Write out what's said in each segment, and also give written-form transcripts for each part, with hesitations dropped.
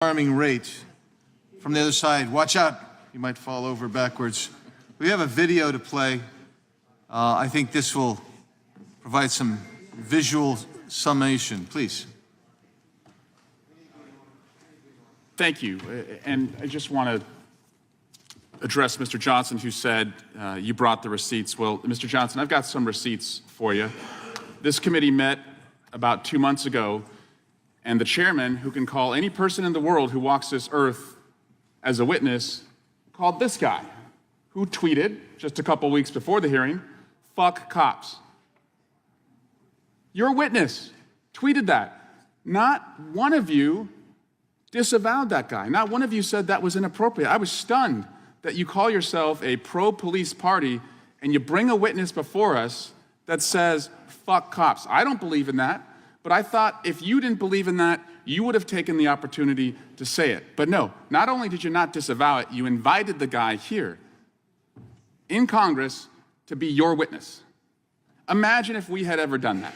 alarming rate from the other side. Watch out, you might fall over backwards. We have a video to play. I think this will provide some visual summation. Please. Thank you. And I just want to address Mr. Johnson, who said you brought the receipts. Well, Mr. Johnson, I've got some receipts for you. This committee met about 2 months ago, and the chairman, who can call any person in the world who walks this earth as a witness, called this guy, who tweeted just a couple weeks before the hearing, "Fuck cops." Your witness tweeted that. Not one of you disavowed that guy. Not one of you said that was inappropriate. I was stunned that you call yourself a pro-police party and you bring a witness before us that says, "Fuck cops." I don't believe in that, but I thought if you didn't believe in that, you would have taken the opportunity to say it. But no, not only did you not disavow it, you invited the guy here in Congress to be your witness. Imagine if we had ever done that.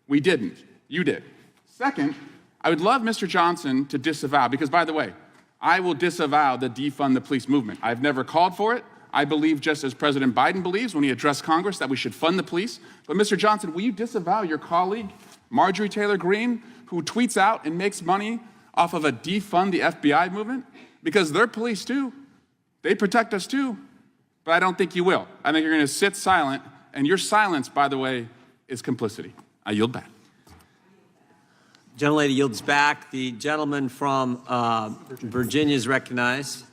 We didn't. You did. Second, I would love Mr. Johnson to disavow, because by the way, I will disavow the defund the police movement. I've never called for it. I believe, just as President Biden believes when he addressed Congress, that we should fund the police. But Mr. Johnson, will you disavow your colleague, Marjorie Taylor Greene, who tweets out and makes money off of a defund the FBI movement? Because they're police too. They protect us too. But I don't think you will. I think you're going to sit silent, and your silence, by the way, is complicity. I yield back. Gentlelady yields back. The gentleman from Virginia is recognized.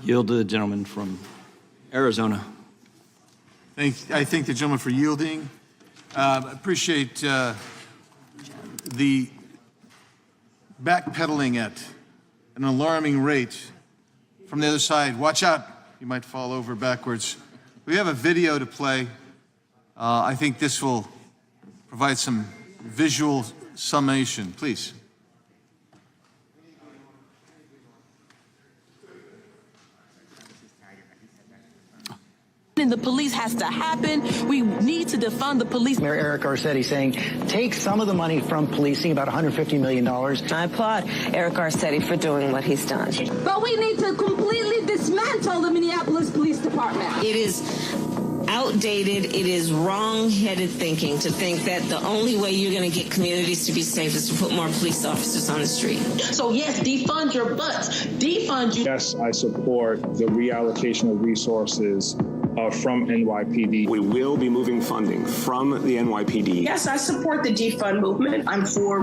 Yield to the gentleman from Arizona. I thank the gentleman for yielding. Appreciate the backpedaling at an alarming rate from the other side. Watch out, you might fall over backwards. We have a video to play. I think this will provide some visual summation. Please. And the police has to happen. We need to defund the police. Mayor Eric Garcetti saying take some of the money from policing, about $150 million. I applaud Eric Garcetti for doing what he's done. But we need to completely dismantle the Minneapolis Police Department. It is outdated. It is wrong-headed thinking to think that the only way you're going to get communities to be safe is to put more police officers on the street. So yes, defund your butts. Defund you. Yes, I support the reallocation of resources from NYPD. We will be moving funding from the NYPD. Yes, I support the defund movement. I'm for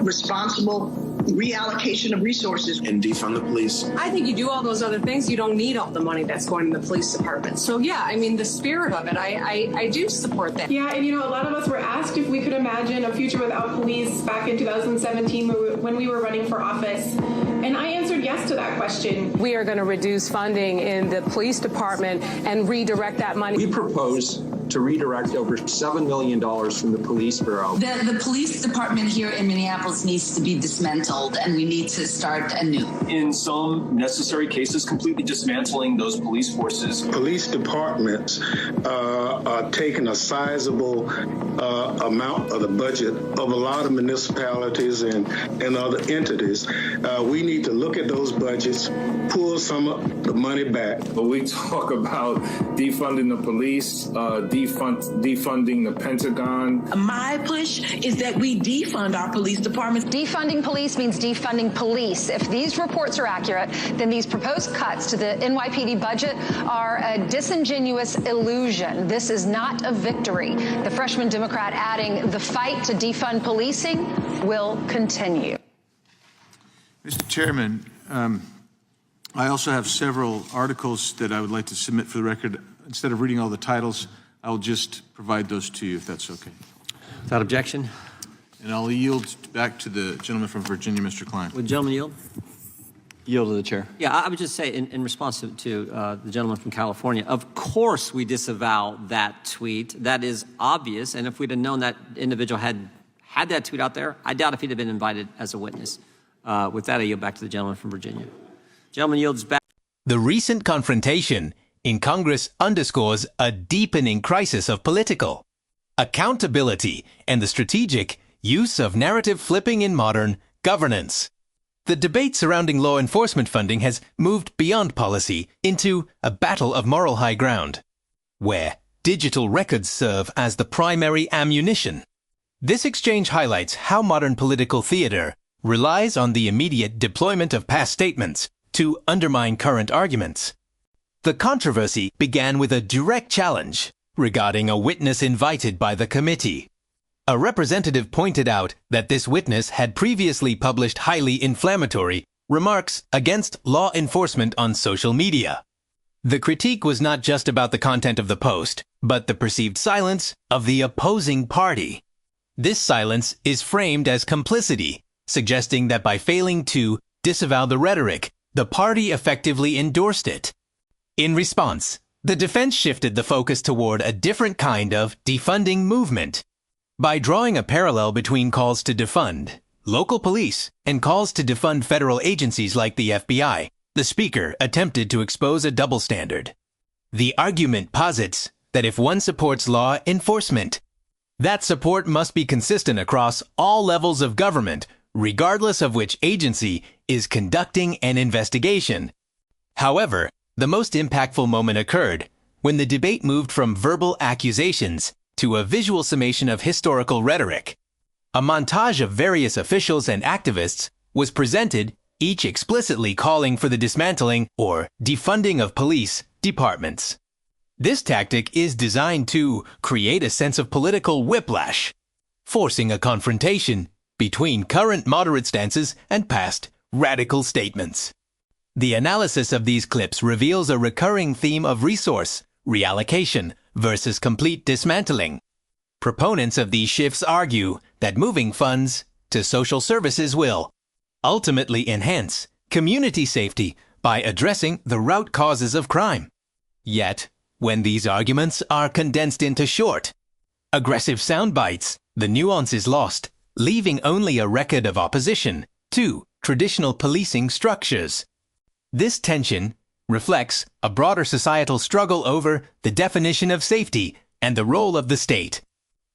responsible reallocation of resources. And defund the police. I think you do all those other things, you don't need all the money that's going to the police department. So yeah, I mean, the spirit of it, I do support that. Yeah, and a lot of us were asked if we could imagine a future without police back in 2017 when we were running for office. And I answered yes to that question. We are going to reduce funding in the police department and redirect that money. We propose to redirect over $7 million from the police bureau. The police department here in Minneapolis needs to be dismantled, and we need to start anew. In some necessary cases, completely dismantling those police forces. Police departments are taking a sizable amount of the budget of a lot of municipalities and other entities. We need to look at those budgets, pull some of the money back. When we talk about defunding the police, defunding the Pentagon. My push is that we defund our police departments. Defunding police means defunding police. If these reports are accurate, then these proposed cuts to the NYPD budget are a disingenuous illusion. This is not a victory. The freshman Democrat adding the fight to defund policing will continue. Mr. Chairman, I also have several articles that I would like to submit for the record. Instead of reading all the titles, I'll just provide those to you, if that's okay. Without objection. And I'll yield back to the gentleman from Virginia, Mr. Klein. Would the gentleman yield? Yield to the chair. Yeah, I would just say in response to the gentleman from California, of course we disavow that tweet. That is obvious. And if we'd have known that individual had that tweet out there, I doubt if he'd have been invited as a witness. With that, I yield back to the gentleman from Virginia. Gentleman yields back. The recent confrontation in Congress underscores a deepening crisis of political accountability and the strategic use of narrative flipping in modern governance. The debate surrounding law enforcement funding has moved beyond policy into a battle of moral high ground, where digital records serve as the primary ammunition. This exchange highlights how modern political theater relies on the immediate deployment of past statements to undermine current arguments. The controversy began with a direct challenge regarding a witness invited by the committee. A representative pointed out that this witness had previously published highly inflammatory remarks against law enforcement on social media. The critique was not just about the content of the post, but the perceived silence of the opposing party. This silence is framed as complicity, suggesting that by failing to disavow the rhetoric, the party effectively endorsed it. In response, the defense shifted the focus toward a different kind of defunding movement. By drawing a parallel between calls to defund local police and calls to defund federal agencies like the FBI, the speaker attempted to expose a double standard. The argument posits that if one supports law enforcement, that support must be consistent across all levels of government, regardless of which agency is conducting an investigation. However, the most impactful moment occurred when the debate moved from verbal accusations to a visual summation of historical rhetoric. A montage of various officials and activists was presented, each explicitly calling for the dismantling or defunding of police departments. This tactic is designed to create a sense of political whiplash, forcing a confrontation between current moderate stances and past radical statements. The analysis of these clips reveals a recurring theme of resource reallocation versus complete dismantling. Proponents of these shifts argue that moving funds to social services will ultimately enhance community safety by addressing the root causes of crime. Yet, when these arguments are condensed into short, aggressive sound bites, the nuance is lost, leaving only a record of opposition to traditional policing structures. This tension reflects a broader societal struggle over the definition of safety and the role of the state.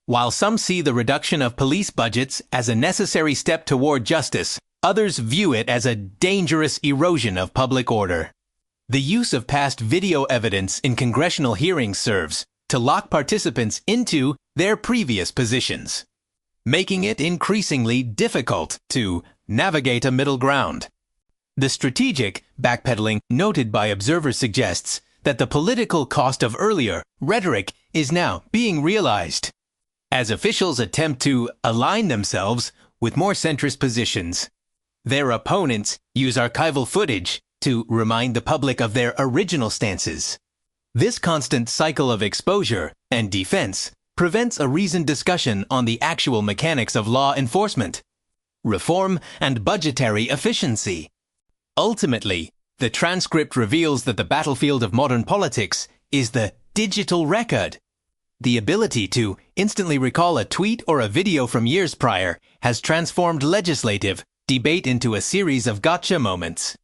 While some see the reduction of police budgets as a necessary step toward justice, others view it as a dangerous erosion of public order. The use of past video evidence in congressional hearings serves to lock participants into their previous positions, making it increasingly difficult to navigate a middle ground. The strategic backpedaling noted by observers suggests that the political cost of earlier rhetoric is now being realized, as officials attempt to align themselves with more centrist positions. Their opponents use archival footage to remind the public of their original stances. This constant cycle of exposure and defense prevents a reasoned discussion on the actual mechanics of law enforcement, reform, and budgetary efficiency. Ultimately, the transcript reveals that the battlefield of modern politics is the digital record. The ability to instantly recall a tweet or a video from years prior has transformed legislative debate into a series of gotcha moments.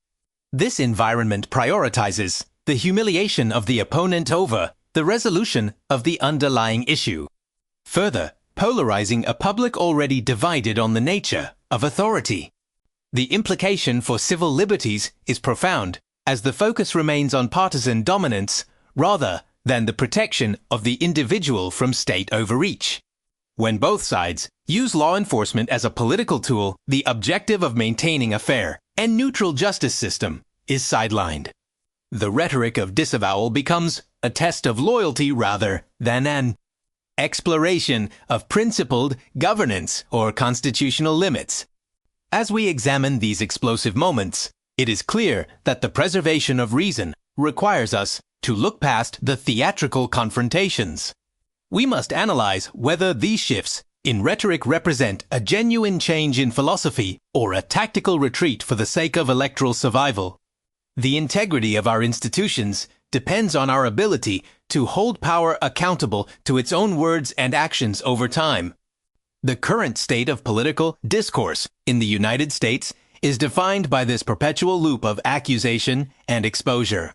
This environment prioritizes the humiliation of the opponent over the resolution of the underlying issue, further polarizing a public already divided on the nature of authority. The implication for civil liberties is profound, as the focus remains on partisan dominance rather than the protection of the individual from state overreach. When both sides use law enforcement as a political tool, the objective of maintaining a fair and neutral justice system is sidelined. The rhetoric of disavowal becomes a test of loyalty rather than an exploration of principled governance or constitutional limits. As we examine these explosive moments, it is clear that the preservation of reason requires us to look past the theatrical confrontations. We must analyze whether these shifts in rhetoric represent a genuine change in philosophy or a tactical retreat for the sake of electoral survival. The integrity of our institutions depends on our ability to hold power accountable to its own words and actions over time. The current state of political discourse in the United States is defined by this perpetual loop of accusation and exposure,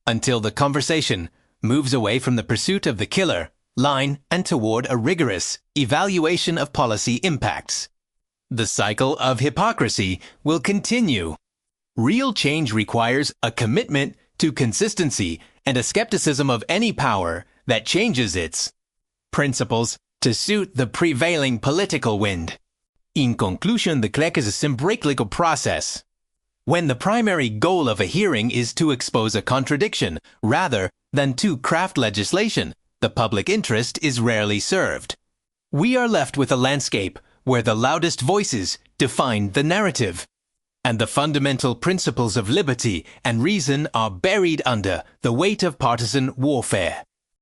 until the conversation moves away from the pursuit of the killer line and toward a rigorous evaluation of policy impacts. The cycle of hypocrisy will continue. Real change requires a commitment to consistency and a skepticism of any power that changes its principles to suit the prevailing political wind. In conclusion, de Klerk is a symbolical process. When the primary goal of a hearing is to expose a contradiction rather than to craft legislation, the public interest is rarely served. We are left with a landscape where the loudest voices define the narrative, and the fundamental principles of liberty and reason are buried under the weight of partisan warfare.